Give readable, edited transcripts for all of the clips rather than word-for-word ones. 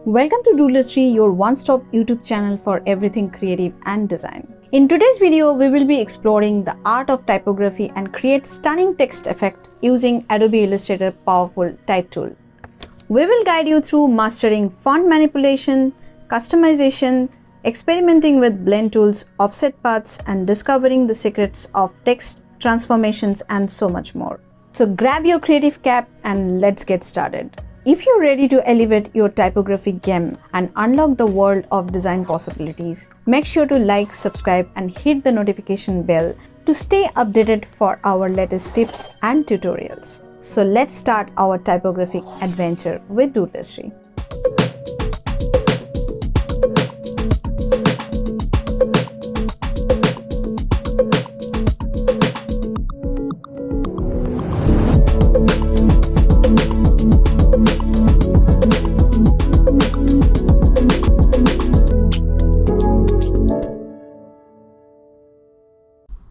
Welcome to Doodlersri, your one-stop YouTube channel for everything creative and design. In today's video, we will be exploring the art of typography and create stunning text effect using Adobe Illustrator powerful type tool. We will guide you through mastering font manipulation, customization, experimenting with blend tools, offset paths, and discovering the secrets of text transformations and so much more. So grab your creative cap and let's get started. If you're ready to elevate your typography game and unlock the world of design possibilities, make sure to like, subscribe, and hit the notification bell to stay updated for our latest tips and tutorials. So let's start our typographic adventure with Doodlersri.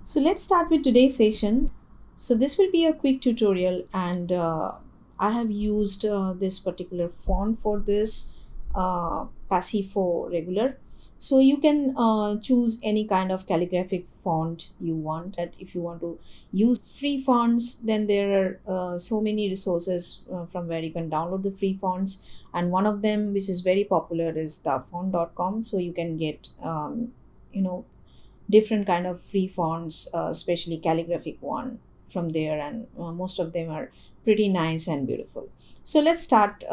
So let's start with today's session. So this will be a quick tutorial, and I have used this particular font for this Passifo regular. So you can choose any kind of calligraphic font you want. That if you want to use free fonts, then there are so many resources from where you can download the free fonts, and one of them which is very popular is thefont.com. So you can get different kind of free fonts, especially calligraphic one from there, and most of them are pretty nice and beautiful. So let's start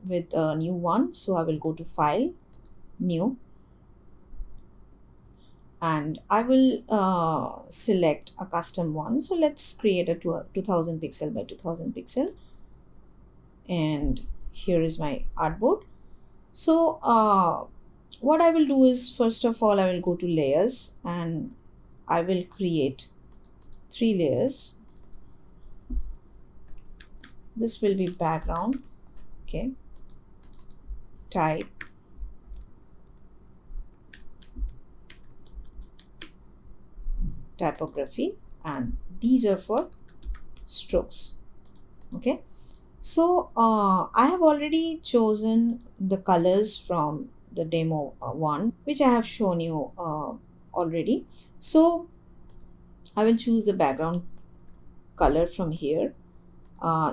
with a new one. So I will go to File, New, and I will select a custom one. So let's create a 2000 pixel by 2000 pixel, and here is my artboard. So what I will do is, first of all, I will go to layers and I will create 3 layers. This will be background, okay, type, typography, and these are for strokes. Okay, so I have already chosen the colors from the demo one, which I have shown you already. So I will choose the background color from here.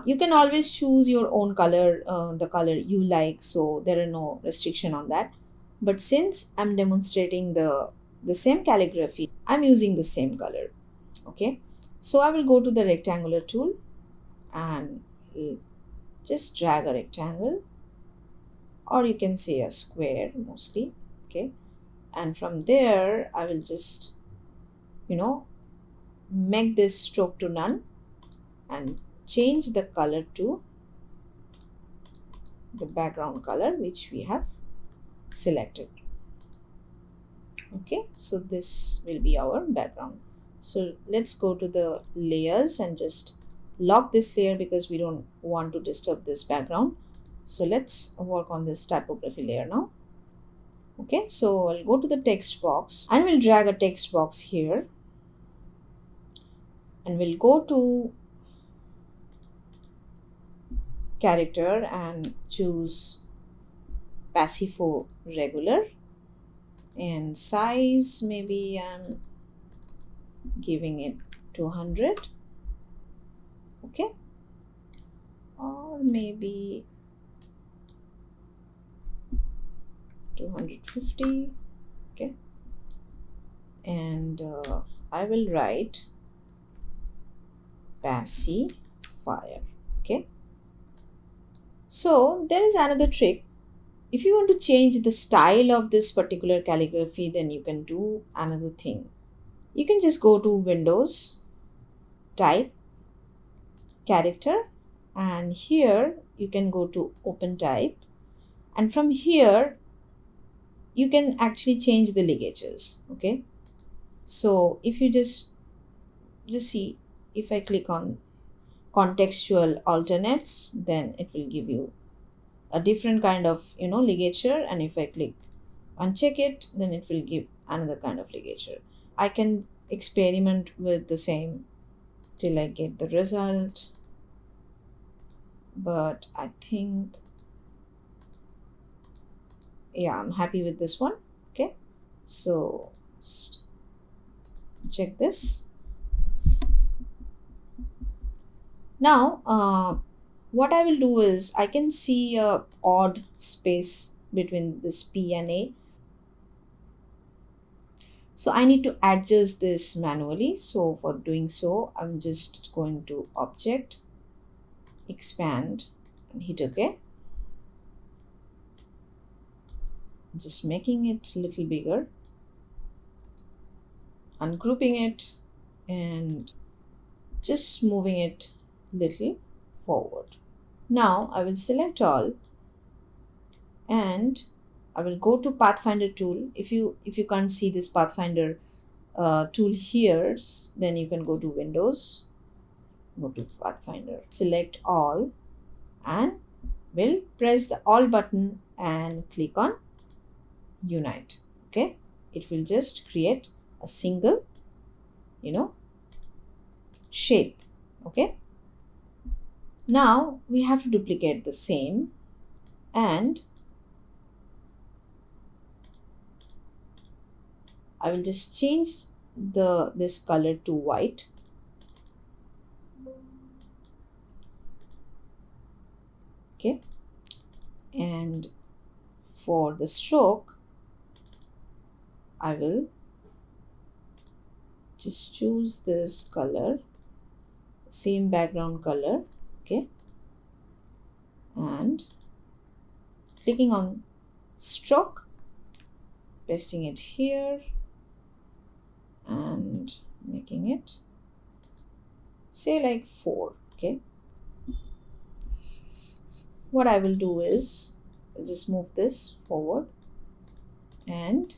You can always choose your own color, the color you like, so there are no restriction on that. But since I'm demonstrating the same calligraphy, I'm using the same color. Okay, so I will go to the rectangular tool and just drag a rectangle, or you can say a square mostly. Okay, and from there I will just make this stroke to none and change the color to the background color which we have selected. Okay, so this will be our background. So let's go to the layers and just lock this layer because we don't want to disturb this background. So let's work on this typography layer now. Okay, so I'll go to the text box and we'll drag a text box here, and we'll go to character and choose Passifo regular, and size maybe I'm giving it 200. Okay, or maybe 250. Okay, and I will write pacifier. Okay, so there is another trick. If you want to change the style of this particular calligraphy, then you can do another thing. You can just go to Windows, type, character, and here you can go to open type, and from here you can actually change the ligatures. Okay, so if you just see, if I click on contextual alternates, then it will give you a different kind of ligature, and if I click uncheck it, then it will give another kind of ligature. I can experiment with the same till I get the result, but I think Yeah, I'm happy with this one. Okay, so check this. Now what I will do is I can see a odd space between this P and A. So I need to adjust this manually. So for doing so, I'm just going to Object, Expand, and hit OK. Just making it a little bigger, ungrouping it, and just moving it little forward. Now I will select all and I will go to Pathfinder tool. If you can't see this Pathfinder tool here, then you can go to Windows, go to Pathfinder, select all, and will press the All button and click on Unite. Okay, it will just create a single shape. Okay, now we have to duplicate the same, and I will just change this color to white. Okay, and for the stroke I will just choose this color, same background color. Okay, and clicking on stroke, pasting it here and making it say like 4. Okay, what I will do is I'll just move this forward, and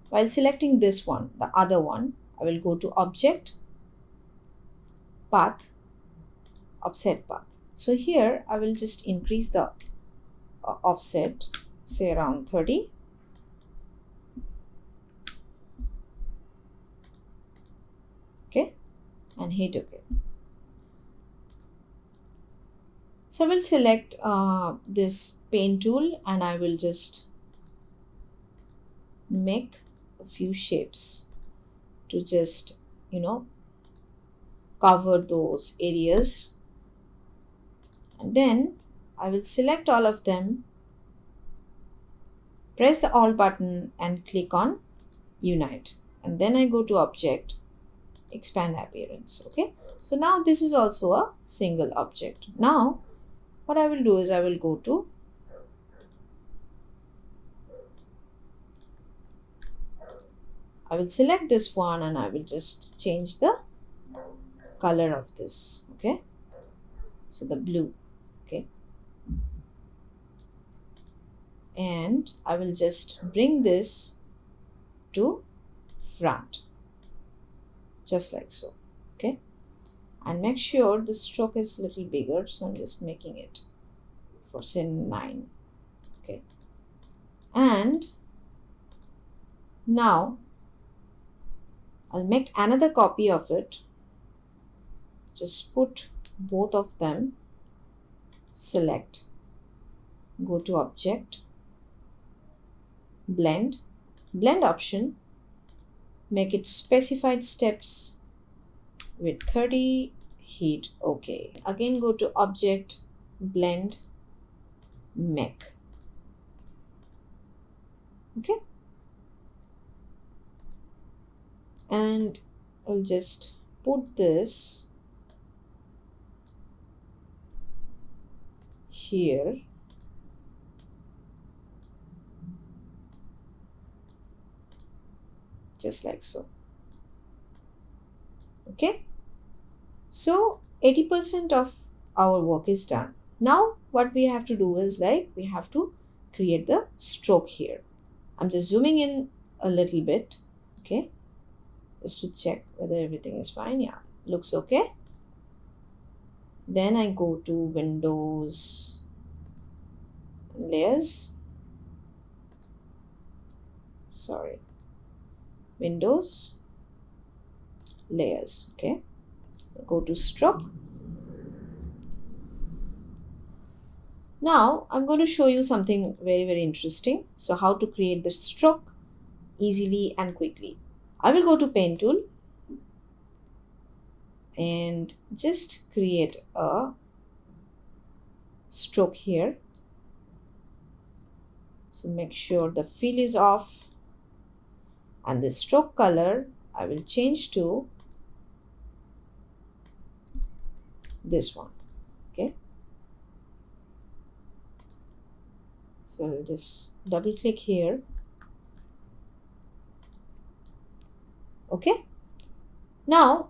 while selecting this one, the other one, I will go to Object, Path, Offset Path. So here I will just increase the offset, say around 30. Okay, and hit OK. So I will select this pen tool and I will just make a few shapes to just cover those areas, and then I will select all of them, press the Alt button and click on Unite, and then I go to Object, Expand Appearance. Okay, so now this is also a single object. Now what I will do is I will go to I will select this one and I will just change the color of this. Okay, so the blue. Okay, and I will just bring this to front just like so. Okay, and make sure the stroke is a little bigger, so I'm just making it for say 9. Okay, and now I'll make another copy of it. Just put both of them, select, go to Object, Blend option, make it specified steps with 30, hit OK. Again go to Object, Blend, Make. Okay, and I'll just put this here, just like so. Okay, so 80% of our work is done. Now what we have to do is we have to create the stroke here. I'm just zooming in a little bit. Okay, just to check whether everything is fine. Yeah, looks okay. Then I go to Windows, Layers, Windows, Layers. Okay, go to Stroke, Now I'm going to show you something very interesting. So how to create the stroke easily and quickly. I will go to pen tool and just create a stroke here. So make sure the fill is off, and the stroke color I will change to this one. Okay, so I'll just double click here. Okay, now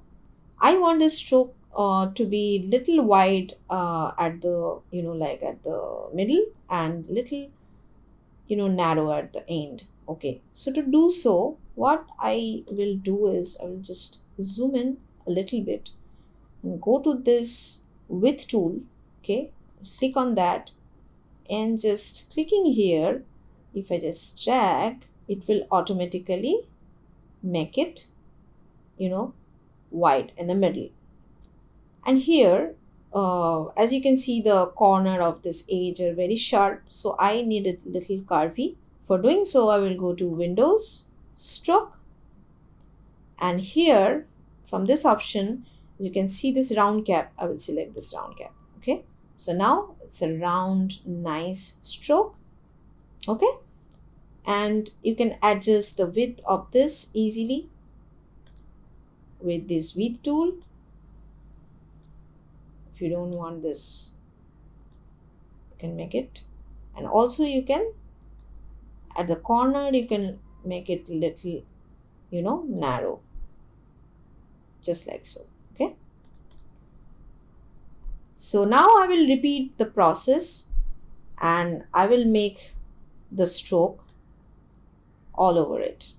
I want this stroke to be little wide at the like at the middle and little narrow at the end. Okay, so to do so, what I will do is I will just zoom in a little bit and go to this width tool. Okay, click on that, and just clicking here, if I just drag, it will automatically make it wide in the middle. And here as you can see, the corner of this edge are very sharp, so I need a little curvy. For doing so, I will go to Windows, Stroke, and here from this option, as you can see this round cap, I will select this round cap. Okay, so now it's a round nice stroke. Okay, and you can adjust the width of this easily with this width tool. If you don't want this, you can make it, and also you can at the corner you can make it little narrow, just like so. Okay, so now I will repeat the process and I will make the stroke all over it.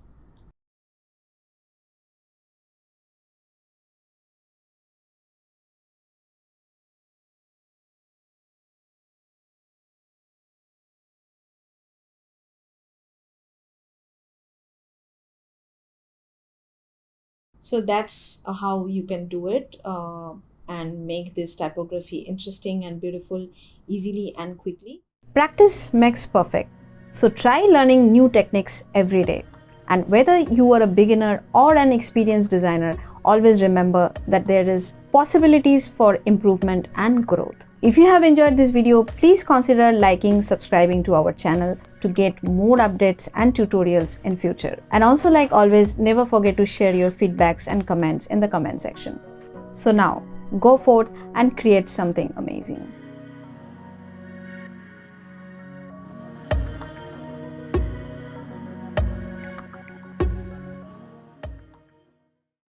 So that's how you can do it and make this typography interesting and beautiful easily and quickly. Practice makes perfect. So try learning new techniques every day. And whether you are a beginner or an experienced designer, always remember that there is possibilities for improvement and growth. If you have enjoyed this video, please consider liking, subscribing to our channel to get more updates and tutorials in future. And also, like always, never forget to share your feedbacks and comments in the comment section. So now, go forth and create something amazing.